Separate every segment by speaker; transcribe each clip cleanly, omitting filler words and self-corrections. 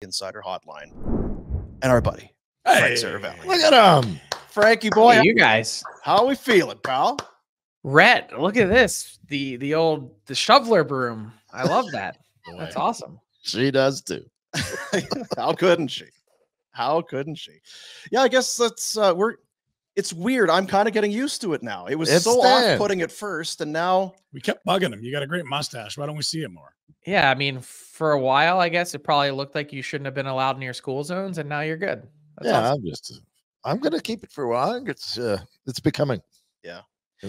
Speaker 1: Insider Hotline, and our buddy Frank Seravalli.
Speaker 2: Look at him,
Speaker 1: Frankie boy.
Speaker 3: Hey, you guys,
Speaker 1: how are we feeling, pal?
Speaker 3: Rhett, look at this. The shoveler broom. I love that. That's awesome.
Speaker 2: She does too.
Speaker 1: How couldn't she? How couldn't she? Yeah, I guess that's it's weird. I'm kind of getting used to it now. It was so off-putting at first, and now
Speaker 4: we kept bugging him. You got a great mustache. Why don't we see it more?
Speaker 3: Yeah, I mean, for a while, I guess it probably looked like you shouldn't have been allowed near school zones, and now you're good. That's awesome.
Speaker 2: I'm gonna keep it for a while. It's becoming.
Speaker 1: Yeah.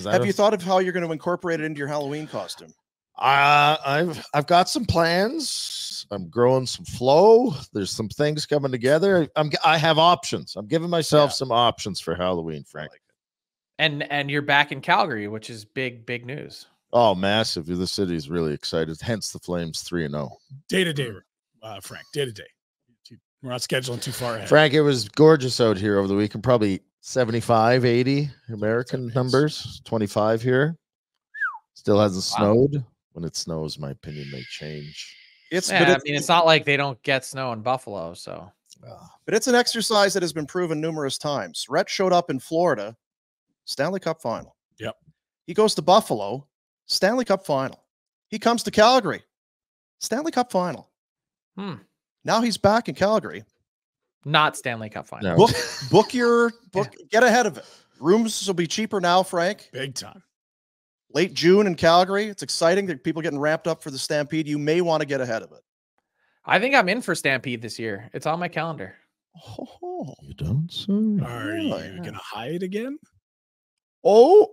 Speaker 1: Have you thought of how you're going to incorporate it into your Halloween costume?
Speaker 2: I've got some plans. I'm growing some flow. There's some things coming together. I have options. I'm giving myself some options for Halloween, Frank.
Speaker 3: And you're back in Calgary, which is big news.
Speaker 2: Oh, massive. The city's really excited. Hence the Flames 3-0.
Speaker 4: Day to day, Frank. Day to day. We're not scheduling too far ahead.
Speaker 2: Frank, it was gorgeous out here over the weekend. Probably 75, 80 American numbers. 25 here. Still hasn't snowed. When it snows, my opinion may change.
Speaker 3: It's not like they don't get snow in Buffalo, so.
Speaker 1: But it's an exercise that has been proven numerous times. Rhett showed up in Florida, Stanley Cup final.
Speaker 4: Yep.
Speaker 1: He goes to Buffalo, Stanley Cup final. He comes to Calgary, Stanley Cup final. Now he's back in Calgary.
Speaker 3: Not Stanley Cup final.
Speaker 1: No. Book get ahead of it. Rooms will be cheaper now, Frank.
Speaker 4: Big time.
Speaker 1: Late June in Calgary. It's exciting that people getting ramped up for the Stampede. You may want to get ahead of it.
Speaker 3: I think I'm in for Stampede this year. It's on my calendar.
Speaker 1: Oh,
Speaker 2: you don't say.
Speaker 4: Are you going to hide again?
Speaker 1: Oh.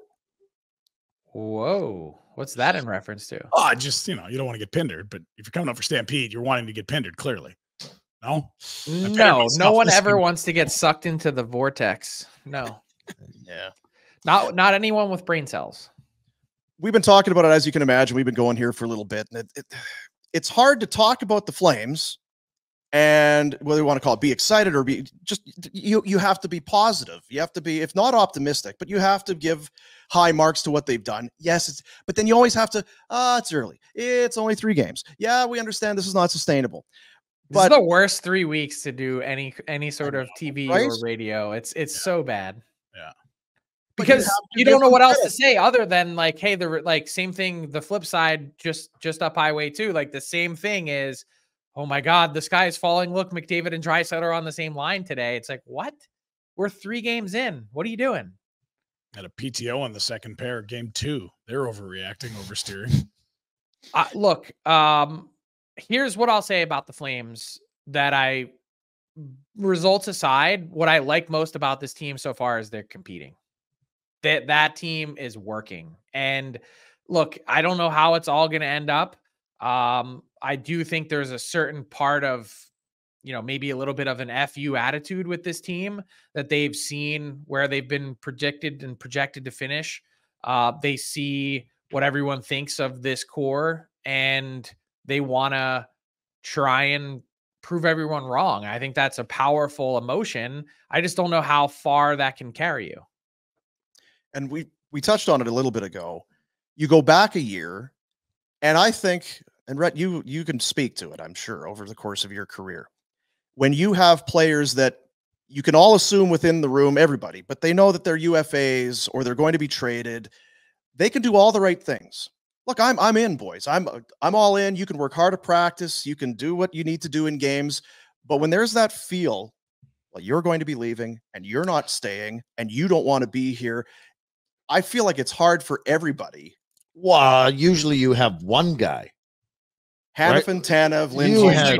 Speaker 3: Whoa. What's that in reference to?
Speaker 4: Oh, just, you don't want to get pindered, but if you're coming up for Stampede, you're wanting to get pindered, clearly. No?
Speaker 3: No one ever wants to get sucked into the vortex. No.
Speaker 1: Yeah.
Speaker 3: Not anyone with brain cells.
Speaker 1: We've been talking about it, as you can imagine. We've been going here for a little bit, and it's hard to talk about the Flames and whether you want to call it be excited or be just, you have to be positive. You have to be, if not optimistic, but you have to give high marks to what they've done. Yes, but then you always have to, it's early. It's only 3 games. Yeah, we understand this is not sustainable.
Speaker 3: This is the worst 3 weeks to do any sort of TV or radio. It's so bad.
Speaker 4: Yeah.
Speaker 3: Because you don't know what else to say other than like, hey, same thing. The flip side, just up highway too. Like the same thing is, oh my God, the sky is falling. Look, McDavid and Draisaitl are on the same line today. It's like, what? We're 3 games in. What are you doing?
Speaker 4: Had a PTO on the second pair, game 2. They're overreacting, oversteering.
Speaker 3: Look, here's what I'll say about the Flames that results aside, what I like most about this team so far is they're competing. That team is working. And look, I don't know how it's all going to end up. I do think there's a certain part of, maybe a little bit of an FU attitude with this team that they've seen where they've been projected to finish. They see what everyone thinks of this core and they want to try and prove everyone wrong. I think that's a powerful emotion. I just don't know how far that can carry you.
Speaker 1: And we touched on it a little bit ago. You go back a year, and I think, and Rhett, you can speak to it, I'm sure, over the course of your career. When you have players that you can all assume within the room, everybody, but they know that they're UFAs or they're going to be traded, they can do all the right things. Look, I'm in, boys. I'm all in. You can work hard at practice. You can do what you need to do in games. But when there's that feel, like you're going to be leaving and you're not staying and you don't want to be here, I feel like it's hard for everybody.
Speaker 2: Well, usually you have one guy.
Speaker 1: Hanifin, Tanev, Lindsay,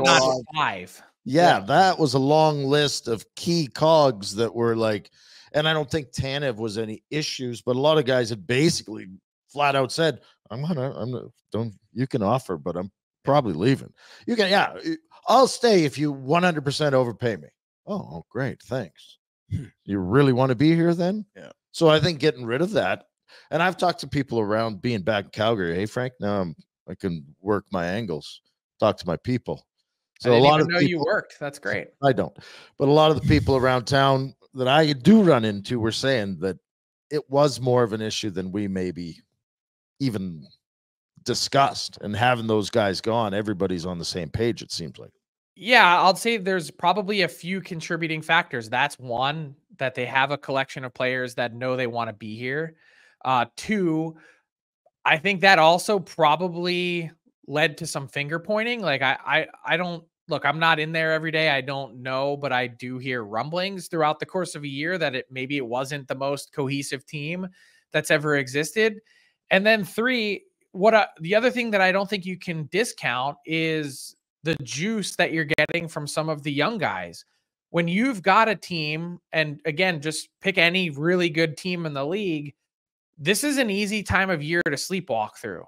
Speaker 3: 5.
Speaker 2: Yeah, that was a long list of key cogs that were like, and I don't think Tanev was any issues, but a lot of guys had basically flat out said, you can offer, but I'm probably leaving. You can, I'll stay if you 100% overpay me. Oh, great. Thanks. You really want to be here then?
Speaker 1: Yeah.
Speaker 2: So I think getting rid of that, and I've talked to people around being back in Calgary. Hey, Frank, now I can work my angles, talk to my people.
Speaker 3: So a lot of people, you worked. That's great.
Speaker 2: I don't, but a lot of the people around town that I do run into were saying that it was more of an issue than we maybe even discussed. And having those guys gone, everybody's on the same page, it seems like.
Speaker 3: Yeah, I'll say there's probably a few contributing factors. That's one, that they have a collection of players that know they want to be here. Two, I think that also probably led to some finger pointing. Like I don't look, I'm not in there every day. I don't know, but I do hear rumblings throughout the course of a year that maybe it wasn't the most cohesive team that's ever existed. And then three, the other thing that I don't think you can discount is the juice that you're getting from some of the young guys. When you've got a team, and again, just pick any really good team in the league, this is an easy time of year to sleepwalk through.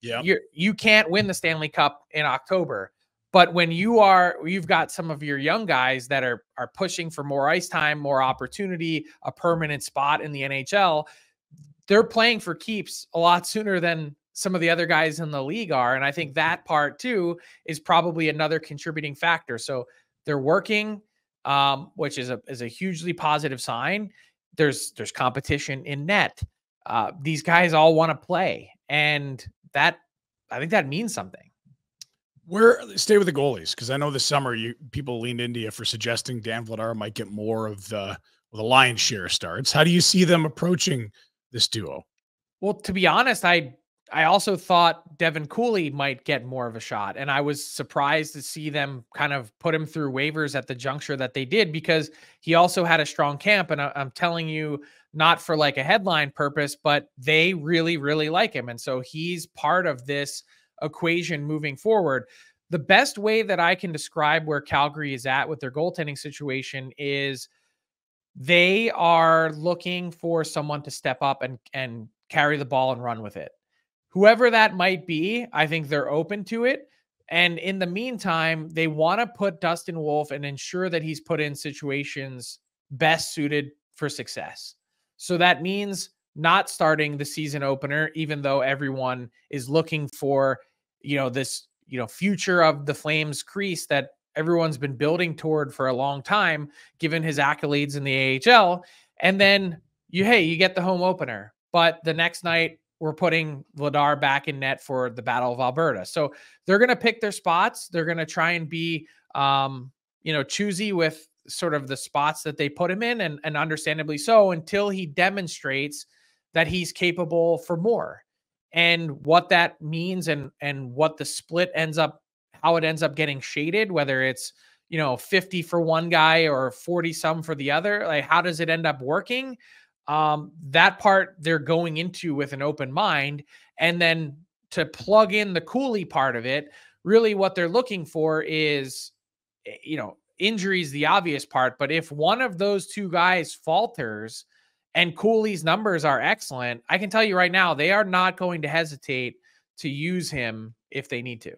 Speaker 4: Yeah.
Speaker 3: You can't win the Stanley Cup in October. But when you've got some of your young guys that are pushing for more ice time, more opportunity, a permanent spot in the NHL, they're playing for keeps a lot sooner than some of the other guys in the league are. And I think that part too is probably another contributing factor. So they're working, which is a hugely positive sign. There's competition in net. These guys all want to play, and I think that means something.
Speaker 4: Stay with the goalies, because I know this summer people leaned into you for suggesting Dan Vladar might get more of the lion's share starts. How do you see them approaching this duo?
Speaker 3: Well, to be honest, I also thought Devin Cooley might get more of a shot, and I was surprised to see them kind of put him through waivers at the juncture that they did, because he also had a strong camp. And I'm telling you, not for like a headline purpose, but they really, really like him. And so he's part of this equation moving forward. The best way that I can describe where Calgary is at with their goaltending situation is they are looking for someone to step up and carry the ball and run with it. Whoever that might be, I think they're open to it. And in the meantime, they want to put Dustin Wolf and ensure that he's put in situations best suited for success. So that means not starting the season opener, even though everyone is looking for, this, future of the Flames crease that everyone's been building toward for a long time, given his accolades in the AHL. And then you get the home opener, but the next night we're putting Vladar back in net for the Battle of Alberta. So they're going to pick their spots. They're going to try and be, choosy with sort of the spots that they put him in, and understandably so, until he demonstrates that he's capable for more. And what that means and what the split ends up, how it ends up getting shaded, whether it's, 50 for one guy or 40 some for the other, like how does it end up working? That part they're going into with an open mind. And then to plug in the Cooley part of it, really what they're looking for is, injury is the obvious part, but if one of those two guys falters and Cooley's numbers are excellent, I can tell you right now, they are not going to hesitate to use him if they need to.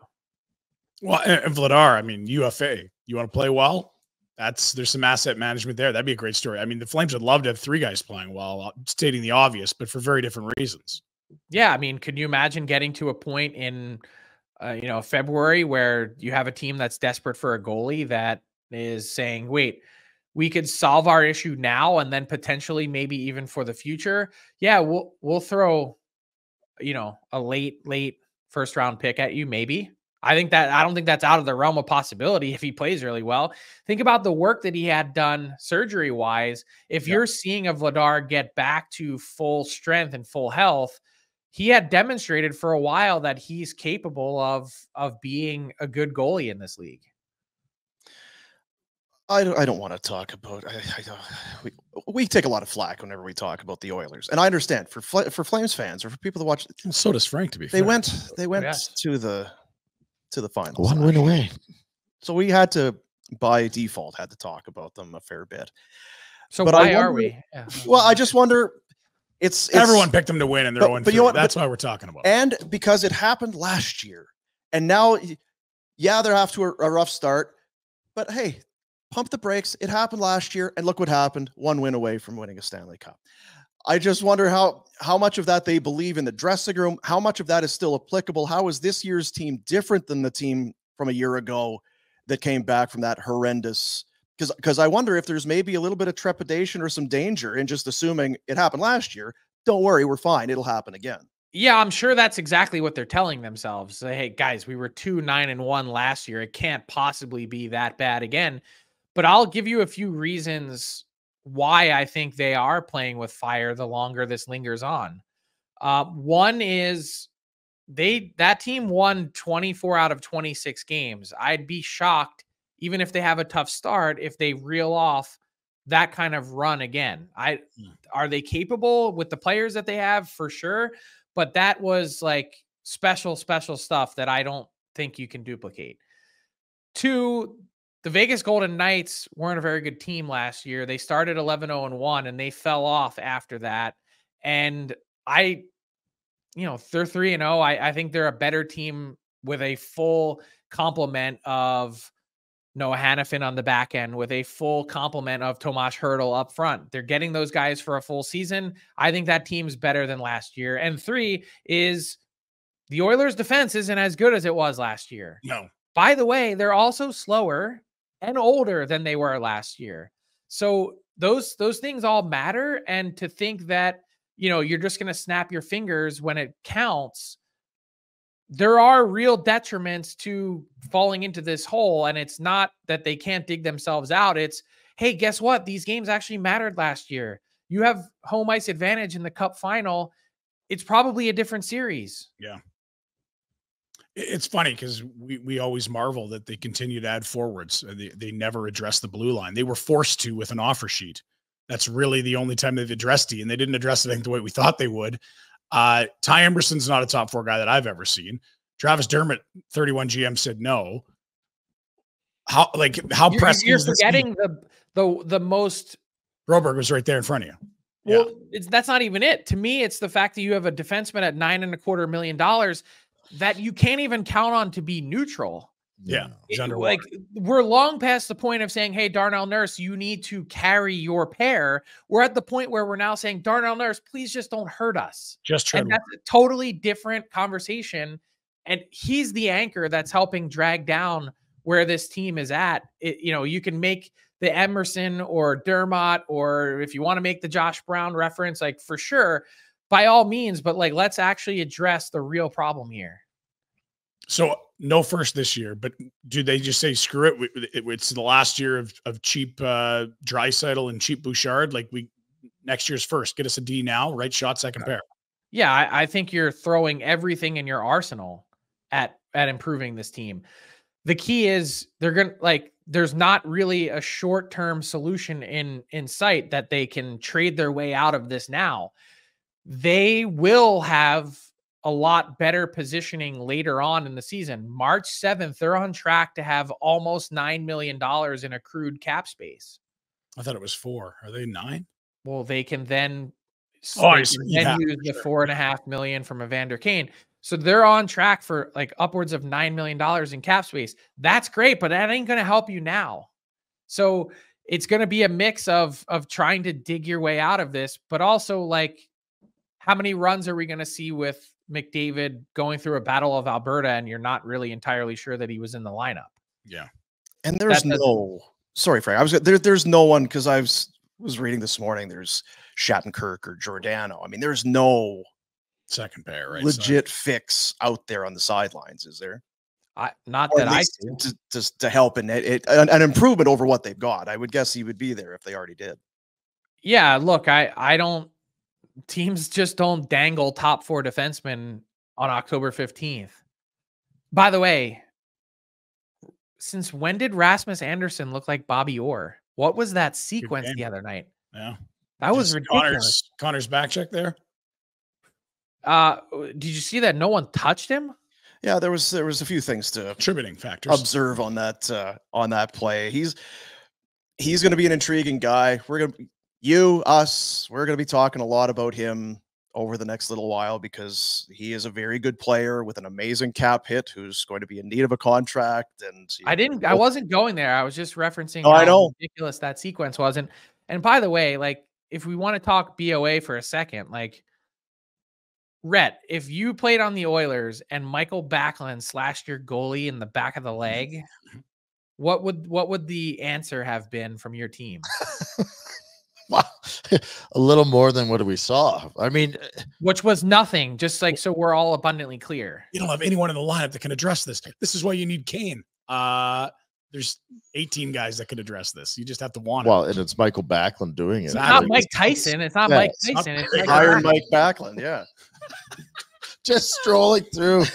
Speaker 4: Well, and Vladar, I mean, UFA, you want to play well? There's some asset management there. That'd be a great story. I mean, the Flames would love to have three guys playing well, stating the obvious, but for very different reasons.
Speaker 3: Yeah. I mean, could you imagine getting to a point in, February where you have a team that's desperate for a goalie that is saying, wait, we could solve our issue now and then potentially maybe even for the future. Yeah, we'll throw, a late first round pick at you. Maybe. I don't think that's out of the realm of possibility if he plays really well. Think about the work that he had done surgery wise. If you're seeing a Vladar get back to full strength and full health, he had demonstrated for a while that he's capable of being a good goalie in this league.
Speaker 1: I don't want to talk about. We take a lot of flack whenever we talk about the Oilers, and I understand for Flames fans or for people that watch.
Speaker 4: So does Frank. To be
Speaker 1: fair. They went to the finals.
Speaker 2: One win away.
Speaker 1: So we had to, by default, had to talk about them a fair bit.
Speaker 3: So why are we?
Speaker 1: Yeah. Well, I just wonder. It's
Speaker 4: everyone picked them to win, and they're going. But that's why we're talking about.
Speaker 1: And because it happened last year, and now, they're off to a rough start. But hey, pump the brakes. It happened last year, and look what happened. One win away from winning a Stanley Cup. I just wonder how much of that they believe in the dressing room. How much of that is still applicable? How is this year's team different than the team from a year ago that came back from that horrendous? Because I wonder if there's maybe a little bit of trepidation or some danger in just assuming it happened last year. Don't worry, we're fine. It'll happen again.
Speaker 3: Yeah, I'm sure that's exactly what they're telling themselves. Hey, guys, we were 2-9-1 last year. It can't possibly be that bad again. But I'll give you a few reasons why I think they are playing with fire the longer this lingers on. One is that team won 24 out of 26 games. I'd be shocked, even if they have a tough start, if they reel off that kind of run again. Are they capable with the players that they have? For sure. But that was like special stuff that I don't think you can duplicate. Two, the Vegas Golden Knights weren't a very good team last year. They started 11-0-1 and they fell off after that. And they're 3-0. I think they're a better team with a full complement of Noah Hannafin on the back end, with a full complement of Tomas Hertl up front. They're getting those guys for a full season. I think that team's better than last year. And three is the Oilers' defense isn't as good as it was last year.
Speaker 4: No.
Speaker 3: By the way, they're also slower and older than they were last year. So those things all matter. And to think that, you're just going to snap your fingers when it counts, there are real detriments to falling into this hole. And it's not that they can't dig themselves out. It's, hey, guess what? These games actually mattered last year. You have home ice advantage in the Cup final. It's probably a different series.
Speaker 4: Yeah. It's funny because we always marvel that they continue to add forwards. They never address the blue line. They were forced to with an offer sheet. That's really the only time they've addressed it, and they didn't address it, I think, the way we thought they would. Ty Emberson's not a top 4 guy that I've ever seen. Travis Dermott, 31 GM, said no. How pressing
Speaker 3: you're
Speaker 4: is this
Speaker 3: forgetting the most.
Speaker 4: Broberg was right there in front of you.
Speaker 3: Well, that's not even it. To me, it's the fact that you have a defenseman at $9.25 million that you can't even count on to be neutral.
Speaker 4: Yeah.
Speaker 3: Like, we're long past the point of saying, hey, Darnell Nurse, you need to carry your pair. We're at the point where we're now saying, Darnell Nurse, please just don't hurt us. And that's a totally different conversation. And he's the anchor that's helping drag down where this team is at. You can make the Emerson or Dermott, or if you want to make the Josh Brown reference, like, for sure, by all means, but like, let's actually address the real problem here.
Speaker 4: So no first this year, but do they just say, screw it? It's the last year of cheap Draisaitl and cheap Bouchard. Like, next year's first, get us a D now, right shot, second pair.
Speaker 3: Yeah. I think you're throwing everything in your arsenal at improving this team. The key is there's not really a short-term solution in sight that they can trade their way out of this now. They will have a lot better positioning later on in the season. March 7th, they're on track to have almost $9 million in accrued cap space.
Speaker 4: I thought it was 4. Are they 9?
Speaker 3: Well, they can then, use the $4.5 million from Evander Kane. So they're on track for like upwards of $9 million in cap space. That's great, but that ain't going to help you now. So it's going to be a mix of trying to dig your way out of this, but also, like, how many runs are we going to see with McDavid going through a Battle of Alberta and you're not really entirely sure that he was in the lineup?
Speaker 4: Yeah.
Speaker 1: And there's sorry, Frank. There's no one, because I was reading this morning, there's Shattenkirk or Giordano. I mean, there's no
Speaker 4: second pair, right?
Speaker 1: Legit fix out there on the sidelines, is there?
Speaker 3: Not that I see.
Speaker 1: Just to help in an improvement over what they've got. I would guess he would be there if they already did.
Speaker 3: Yeah, look, I don't. Teams just don't dangle top 4 defensemen on October 15th. By the way, since when did Rasmus Anderson look like Bobby Orr? What was that sequence the other night?
Speaker 4: Yeah,
Speaker 3: that was ridiculous.
Speaker 4: Connor's back check there.
Speaker 3: Did you see that no one touched him?
Speaker 1: Yeah, there was a few things to
Speaker 4: attributing factors
Speaker 1: observe on that play. He's going to be an intriguing guy. We're going to be talking a lot about him over the next little while, because he is a very good player with an amazing cap hit who's going to be in need of a contract. And
Speaker 3: I wasn't going there. I was just referencing
Speaker 1: how
Speaker 3: ridiculous that sequence was. And by the way, like, if we want to talk BOA for a second, like, Rhett, if you played on the Oilers and Michael Backlund slashed your goalie in the back of the leg, what would the answer have been from your team?
Speaker 2: A little more than what we saw. I mean,
Speaker 3: which was nothing. Just like so, we're all abundantly clear.
Speaker 4: You don't have anyone in the lineup that can address this. This is why you need Kane. There's 18 guys that could address this. You just have to want it.
Speaker 2: Well, and it's Michael Backlund doing it.
Speaker 3: It's not Mike Tyson. It's not Mike Tyson. It's
Speaker 1: Iron Mike Backlund. Yeah.
Speaker 2: Just strolling through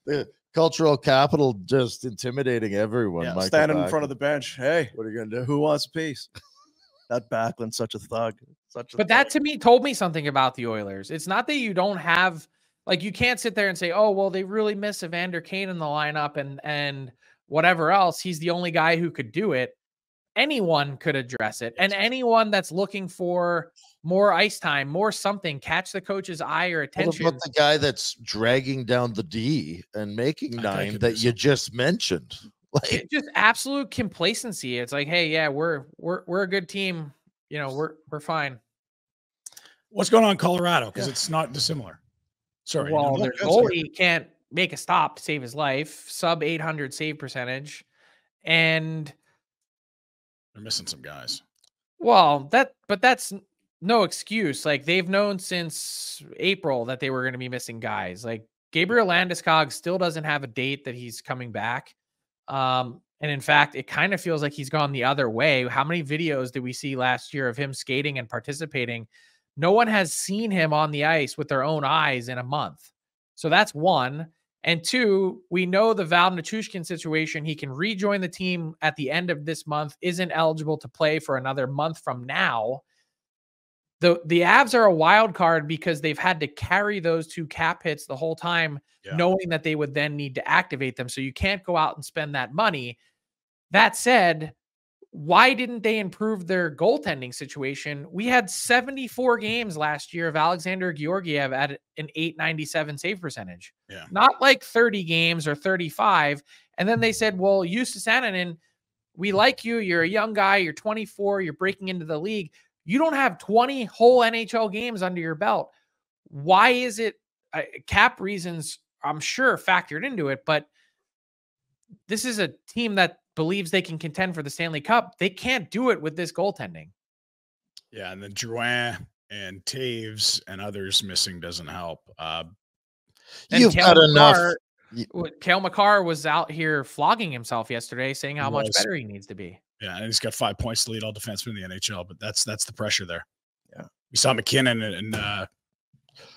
Speaker 2: the cultural capital, just intimidating everyone.
Speaker 1: Yeah, standing in front of the bench. Hey, what are you going to do? Who wants a piece? That Backlund's such a thug.
Speaker 3: But that to me told me something about the Oilers. It's not that you don't have, like, you can't sit there and say, oh, well, they really miss Evander Kane in the lineup and whatever else. He's the only guy who could do it. Anyone could address it. And anyone that's looking for more ice time, more something, catch the coach's eye or attention.
Speaker 2: What about the guy that's dragging down the D and making 9 that you just mentioned?
Speaker 3: Like, just absolute complacency. It's like, hey, yeah, we're a good team. You know, we're fine.
Speaker 4: What's going on in Colorado? Because it's not dissimilar. Sorry.
Speaker 3: Well, their goalie can't make a stop to save his life. Sub 800 save percentage, and
Speaker 4: they're missing some guys.
Speaker 3: Well, but that's no excuse. Like, they've known since April that they were going to be missing guys. Like, Gabriel Landeskog still doesn't have a date that he's coming back. And in fact, it kind of feels like he's gone the other way. How many videos did we see last year of him skating and participating? No one has seen him on the ice with their own eyes in a month. So that's one. And two, we know the Val Nichushkin situation. He can rejoin the team at the end of this month, isn't eligible to play for another month from now. The Avs are a wild card because they've had to carry those 2 cap hits the whole time, knowing that they would then need to activate them. So you can't go out and spend that money. That said, why didn't they improve their goaltending situation? We had 74 games last year of Alexander Georgiev at an .897 save percentage.
Speaker 4: Yeah.
Speaker 3: Not like 30 games or 35. And then they said, well, Justus Annunen, we like you. You're a young guy. You're 24. You're breaking into the league. You don't have 20 whole NHL games under your belt. Why is it cap reasons? I'm sure factored into it, but this is a team that believes they can contend for the Stanley Cup. They can't do it with this goaltending.
Speaker 4: Yeah. And then Drouin and Taves and others missing doesn't help.
Speaker 2: You've got enough.
Speaker 3: Cale Makar was out here flogging himself yesterday, saying how much better he needs to be.
Speaker 4: Yeah, and he's got 5 points to lead all defensemen in the NHL, but that's the pressure there.
Speaker 1: Yeah,
Speaker 4: we saw McKinnon, and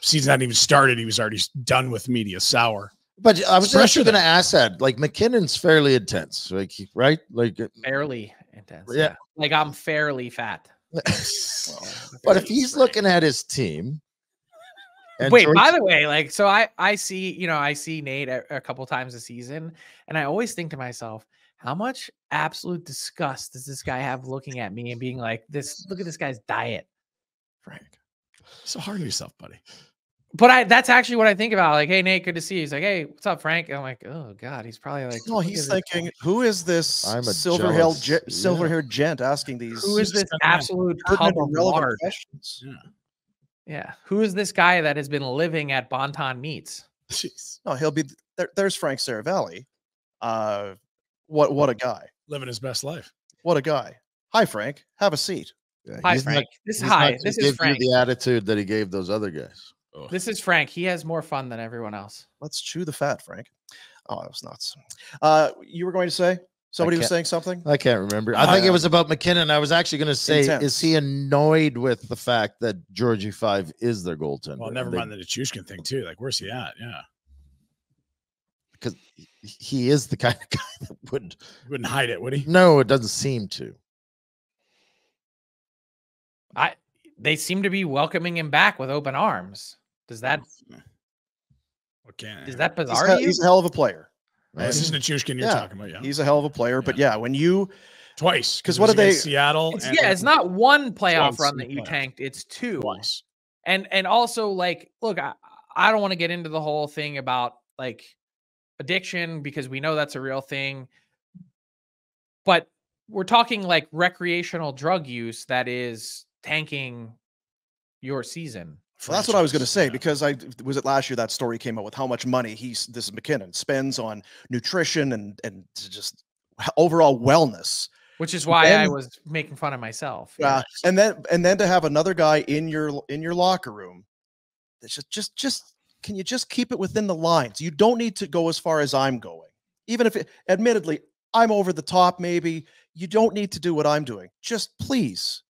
Speaker 4: season hadn't even started. He was already done with media sour.
Speaker 2: But I was actually going to ask that. Like, McKinnon's fairly intense, like, right? Like,
Speaker 3: fairly intense.
Speaker 2: Yeah,
Speaker 3: like I'm fairly fat.
Speaker 2: But if he's looking at his team.
Speaker 3: And wait, by the way, like, so I see Nate a couple times a season, and I always think to myself, how much absolute disgust does this guy have looking at me and being like, look at this guy's diet.
Speaker 4: Frank, so hard on yourself, buddy.
Speaker 3: But that's actually what I think about. Like, hey, Nate, good to see you. He's like, hey, what's up, Frank? And I'm like, oh God, he's probably like,
Speaker 1: no, he's thinking, who is this silver-haired gent asking these?
Speaker 3: Who is this absolute tub of lard? Yeah. Who is this guy that has been living at Bonton Meats?
Speaker 1: Jeez. No, he'll be there. There's Frank Seravalli. What a guy.
Speaker 4: Living his best life.
Speaker 1: What a guy. Hi, Frank. Have a seat.
Speaker 2: Yeah,
Speaker 3: hi, Frank. This is Frank.
Speaker 2: The attitude that he gave those other guys.
Speaker 4: Oh.
Speaker 3: This is Frank. He has more fun than everyone else.
Speaker 1: Let's chew the fat, Frank. Oh, that was nuts. You were going to say? Somebody was saying something?
Speaker 2: I can't remember. I think it was about McKinnon. I was actually going to say, is he annoyed with the fact that Georgie 5 is their goaltender?
Speaker 4: Well, never mind the Nichushkin thing, too. Like, where's he at? Yeah.
Speaker 2: Because he is the kind of guy that
Speaker 4: wouldn't hide it, would he?
Speaker 2: No, it doesn't seem to.
Speaker 3: They seem to be welcoming him back with open arms. Does that is that bizarre?
Speaker 1: He's a hell of a player.
Speaker 4: Right? This is Nichushkin you're talking about. Yeah,
Speaker 1: he's a hell of a player. But yeah, when you
Speaker 4: twice,
Speaker 1: because what are they?
Speaker 4: Seattle.
Speaker 3: It's not one playoff run that you tanked. It's 2.
Speaker 4: Twice.
Speaker 3: And also, like, look, I don't want to get into the whole thing about like addiction because we know that's a real thing. But we're talking like recreational drug use that is tanking your season.
Speaker 1: Well, that's what I was going to say, because was it last year that story came out with how much money this is McKinnon spends on nutrition and just overall wellness.
Speaker 3: Which is why I was making fun of myself.
Speaker 1: Yeah, and then to have another guy in your locker room that's just can you just keep it within the lines? You don't need to go as far as I'm going. Even if admittedly I'm over the top, maybe you don't need to do what I'm doing. Just please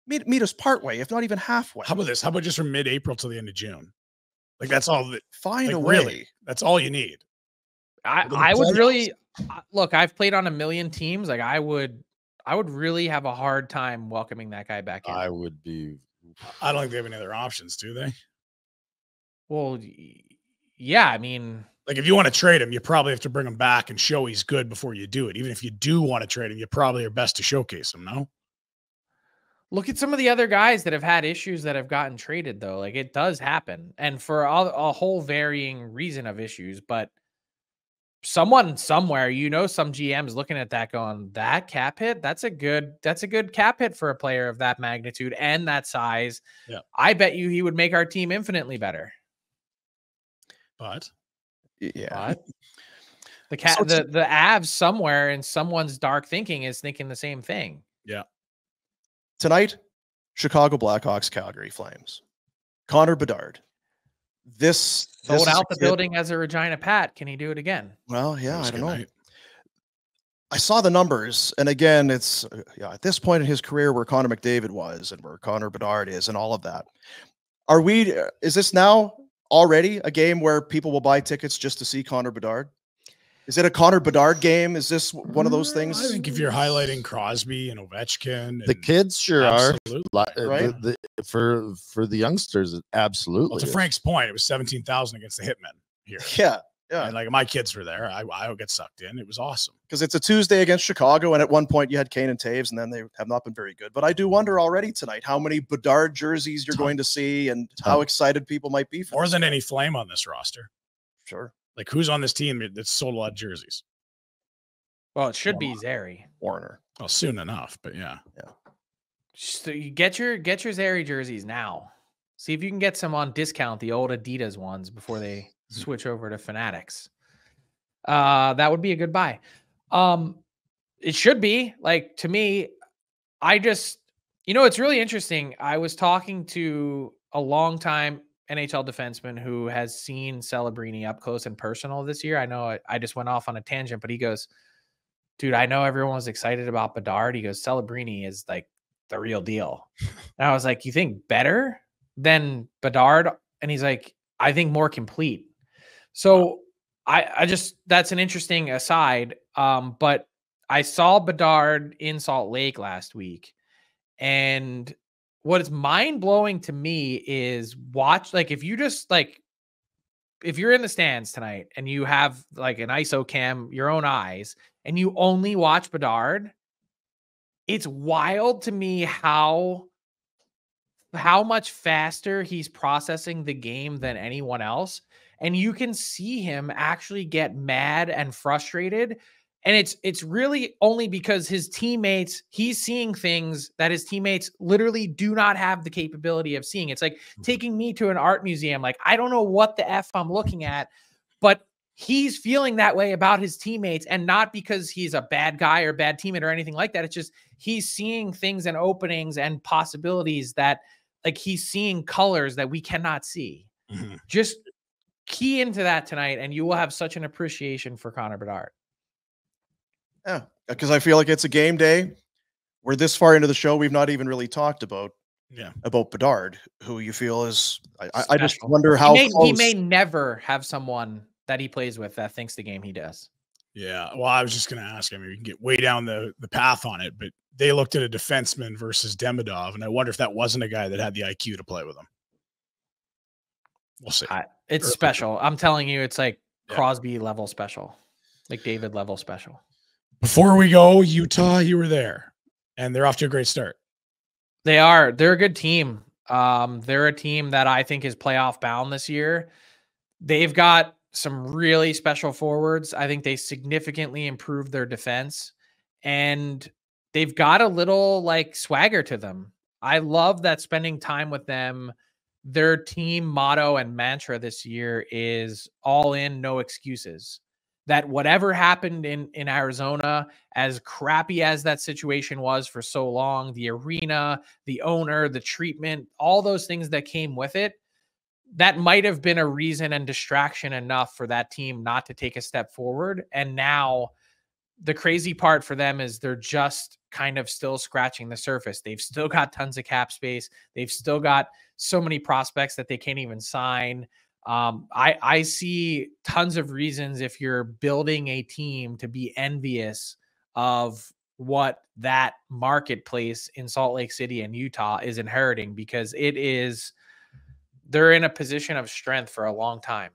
Speaker 1: meet us partway, if not even halfway.
Speaker 4: How about this? How about just from mid-April till the end of June? Like that's all.
Speaker 1: Find a
Speaker 4: way.
Speaker 1: Really,
Speaker 4: that's all you need.
Speaker 3: I would really look. I've played on a million teams. Like I would really have a hard time welcoming that guy back in.
Speaker 2: I would be.
Speaker 4: I don't think they have any other options, do they?
Speaker 3: Well, yeah. I mean,
Speaker 4: like if you want to trade him, you probably have to bring him back and show he's good before you do it. Even if you do want to trade him, you probably are best to showcase him. No.
Speaker 3: Look at some of the other guys that have had issues that have gotten traded, though. Like it does happen, and for a whole varying reason of issues. But someone somewhere, some GMs looking at that going, that cap hit, that's a good cap hit for a player of that magnitude and that size.
Speaker 4: Yeah.
Speaker 3: I bet you he would make our team infinitely better.
Speaker 4: But
Speaker 1: yeah.
Speaker 3: The Avs somewhere in someone's dark thinking is thinking the same thing.
Speaker 4: Yeah.
Speaker 1: Tonight, Chicago Blackhawks, Calgary Flames. Connor Bedard. This
Speaker 3: sold out the building as a Regina Pat. Can he do it again?
Speaker 1: Well, yeah, I don't know. I saw the numbers, and again, it's at this point in his career where Connor McDavid was and where Connor Bedard is and all of that. Is this now already a game where people will buy tickets just to see Connor Bedard? Is it a Connor Bedard game? Is this one of those things?
Speaker 4: I think if you're highlighting Crosby and Ovechkin,
Speaker 2: the kids sure are,
Speaker 1: right?
Speaker 2: For the youngsters, absolutely.
Speaker 4: Well, to Frank's point, it was 17,000 against the Hitmen here.
Speaker 1: Yeah.
Speaker 4: And like my kids were there. I would get sucked in. It was awesome.
Speaker 1: Because it's a Tuesday against Chicago, and at one point you had Kane and Taves, and then they have not been very good. But I do wonder already tonight how many Bedard jerseys you're going to see and how excited people might be for
Speaker 4: more than any Flame on this roster.
Speaker 1: Sure.
Speaker 4: Like who's on this team that's sold a lot of jerseys?
Speaker 3: Well, it should be Zary.
Speaker 1: Warner.
Speaker 4: Well, soon enough, but yeah.
Speaker 3: So you get your Zary jerseys now. See if you can get some on discount, the old Adidas ones, before they switch over to Fanatics. That would be a good buy. It should be, like, to me, it's really interesting. I was talking to a longtime NHL defenseman who has seen Celebrini up close and personal this year. I know I just went off on a tangent, but he goes, dude, I know everyone was excited about Bedard. He goes, Celebrini is like the real deal. And I was like, you think better than Bedard? And he's like, I think more complete. So I just, that's an interesting aside. But I saw Bedard in Salt Lake last week, and what is mind blowing to me is if you're in the stands tonight and you have like an ISO cam, your own eyes, and you only watch Bedard, it's wild to me how much faster he's processing the game than anyone else. And you can see him actually get mad and frustrated. And it's really only because he's seeing things that his teammates literally do not have the capability of seeing. It's like taking me to an art museum. Like, I don't know what the F I'm looking at, but he's feeling that way about his teammates, and not because he's a bad guy or bad teammate or anything like that. It's just, he's seeing things and openings and possibilities that, like, he's seeing colors that we cannot see.
Speaker 4: Mm-hmm.
Speaker 3: Just key into that tonight, and you will have such an appreciation for Connor Bedard.
Speaker 1: Yeah, because I feel like it's a game day. We're this far into the show, we've not even really talked about Bedard, who you feel is. I just wonder how
Speaker 3: he may never have someone that he plays with that thinks the game he does.
Speaker 4: Yeah, well, I was just going to ask. I mean, we can get way down the path on it, but they looked at a defenseman versus Demidov, and I wonder if that wasn't a guy that had the IQ to play with him. We'll see.
Speaker 3: It's special. I'm telling you, it's like Crosby level special, like David level special.
Speaker 4: Before we go, Utah, you were there, and they're off to a great start.
Speaker 3: They are. They're a good team. They're a team that I think is playoff bound this year. They've got some really special forwards. I think they significantly improved their defense, and they've got a little like swagger to them. I love that spending time with them. Their team motto and mantra this year is all in, no excuses. that whatever happened in Arizona, as crappy as that situation was for so long, the arena, the owner, the treatment, all those things that came with it, that might have been a reason and distraction enough for that team not to take a step forward. And now the crazy part for them is they're just kind of still scratching the surface. They've still got tons of cap space. They've still got so many prospects that they can't even sign. I see tons of reasons if you're building a team to be envious of what that marketplace in Salt Lake City and Utah is inheriting, because they're in a position of strength for a long time.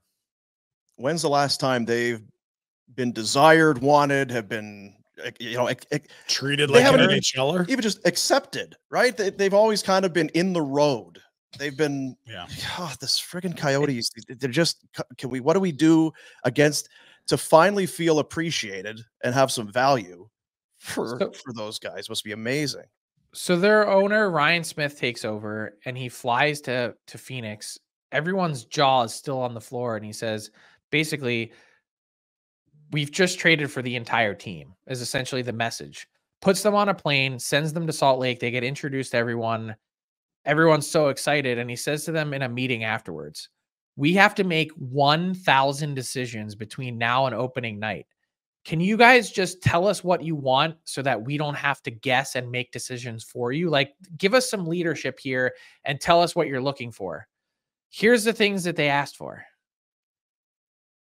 Speaker 1: When's the last time they've been desired, wanted, have been,
Speaker 4: treated like an NHLer?
Speaker 1: Even just accepted, right? They've always kind of been in the road. They've been, this friggin' Coyotes. They're just, what do we do against to finally feel appreciated and have some value for those guys? Must be amazing.
Speaker 3: So their owner, Ryan Smith, takes over and he flies to Phoenix. Everyone's jaw is still on the floor. And he says, basically, we've just traded for the entire team, is essentially the message. Puts them on a plane, sends them to Salt Lake. They get introduced to everyone. Everyone's so excited. And he says to them in a meeting afterwards, we have to make 1,000 decisions between now and opening night. Can you guys just tell us what you want so that we don't have to guess and make decisions for you? Like, give us some leadership here and tell us what you're looking for. Here's the things that they asked for.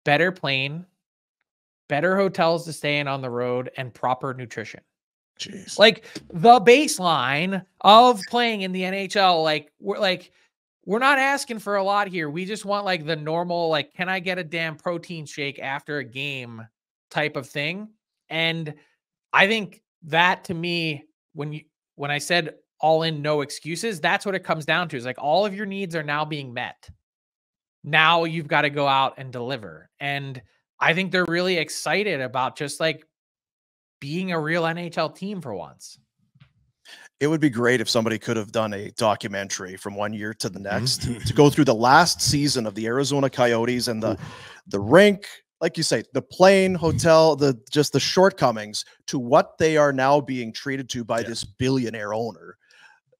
Speaker 3: Better plane, better hotels to stay in on the road, and proper nutrition.
Speaker 4: Jeez.
Speaker 3: Like the baseline of playing in the NHL, we're not asking for a lot here. We just want like the normal, like, can I get a damn protein shake after a game type of thing? And I think that, to me, when I said all in, no excuses, that's what it comes down to, is like all of your needs are now being met. Now you've got to go out and deliver. And I think they're really excited about just like being a real NHL team for once.
Speaker 1: It would be great if somebody could have done a documentary from one year to the next to go through the last season of the Arizona Coyotes and the rink, like you say, the plane, hotel, the shortcomings to what they are now being treated to by this billionaire owner.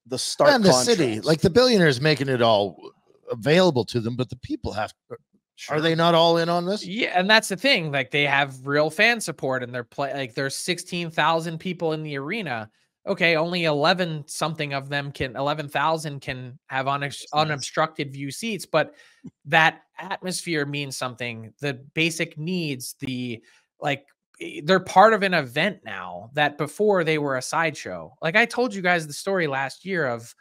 Speaker 1: The start
Speaker 2: and the city, like the billionaires making it all available to them, but the people have to. Sure. Are they not all in on this?
Speaker 3: Yeah, and that's the thing. Like, they have real fan support, and there's 16,000 people in the arena. Okay, only 11,000 of them can have unobstructed view seats, but that atmosphere means something. The basic needs, they're part of an event now that before they were a sideshow. Like, I told you guys the story last year of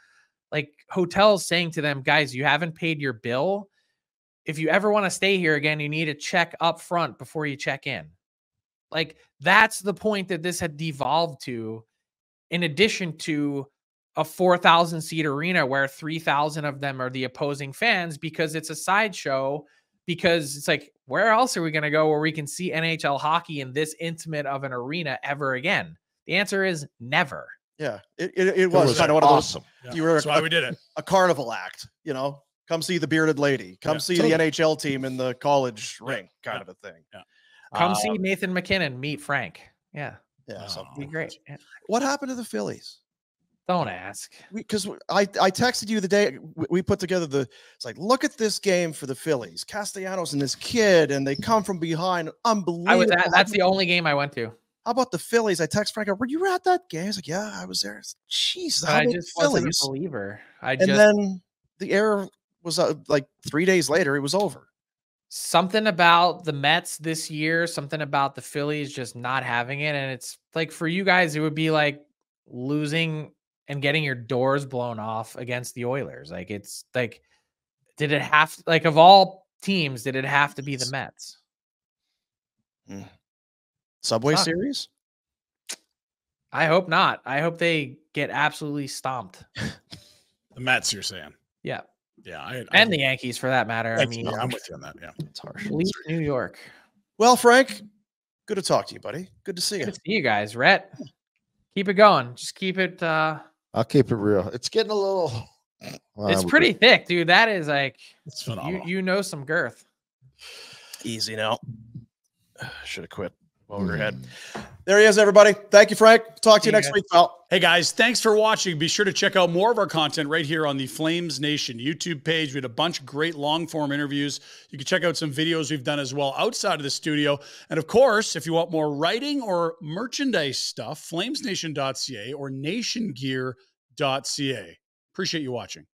Speaker 3: like hotels saying to them, guys, you haven't paid your bill. If you ever want to stay here again, you need to check up front before you check in. Like, that's the point that this had devolved to, in addition to a 4,000 seat arena where 3,000 of them are the opposing fans, because it's a sideshow, because it's like, where else are we going to go where we can see NHL hockey in this intimate of an arena ever again? The answer is never.
Speaker 1: Yeah, it was kind of one
Speaker 2: awesome.
Speaker 1: of those. You were
Speaker 4: That's why we did it.
Speaker 1: A carnival act, Come see the bearded lady. Come see the NHL team in the college rink, kind of a thing.
Speaker 4: Yeah.
Speaker 3: Come see Nathan McKinnon meet Frank. Yeah.
Speaker 1: Yeah. So
Speaker 3: be great. Yeah.
Speaker 1: What happened to the Phillies?
Speaker 3: Don't ask.
Speaker 1: Because I texted you the day we put together it's like, look at this game for the Phillies. Castellanos and this kid, and they come from behind. Unbelievable.
Speaker 3: That's the only game I went to.
Speaker 1: How about the Phillies? I text Frank, were you at that game? He's like, yeah, I was there. Jeez,
Speaker 3: I just wasn't a believer.
Speaker 1: Then the error was like 3 days later, it was over.
Speaker 3: Something about the Mets this year, something about the Phillies just not having it. And it's like, for you guys, it would be like losing and getting your doors blown off against the Oilers. Like, it's like, did it have to, like, of all teams, did it have to be the Mets?
Speaker 1: Subway Series?
Speaker 3: I hope not. I hope they get absolutely stomped.
Speaker 4: The Mets, you're saying?
Speaker 3: Yeah.
Speaker 4: Yeah.
Speaker 3: And the Yankees, for that matter. I mean,
Speaker 4: I'm with you on that. Yeah.
Speaker 1: It's harsh.
Speaker 3: Leave New York.
Speaker 1: Well, Frank, good to talk to you, buddy. Good to see you.
Speaker 3: Good to see you guys. Rhett, keep it going. Just keep it.
Speaker 2: I'll keep it real. It's getting a little.
Speaker 3: It's pretty thick, dude. That is like,
Speaker 4: it's phenomenal.
Speaker 3: You know some girth.
Speaker 1: Easy now. Should have quit while we were ahead. There he is, everybody. Thank you, Frank. Talk to you next week, pal.
Speaker 4: Hey, guys, thanks for watching. Be sure to check out more of our content right here on the Flames Nation YouTube page. We had a bunch of great long-form interviews. You can check out some videos we've done as well outside of the studio. And, of course, if you want more writing or merchandise stuff, flamesnation.ca or nationgear.ca. Appreciate you watching.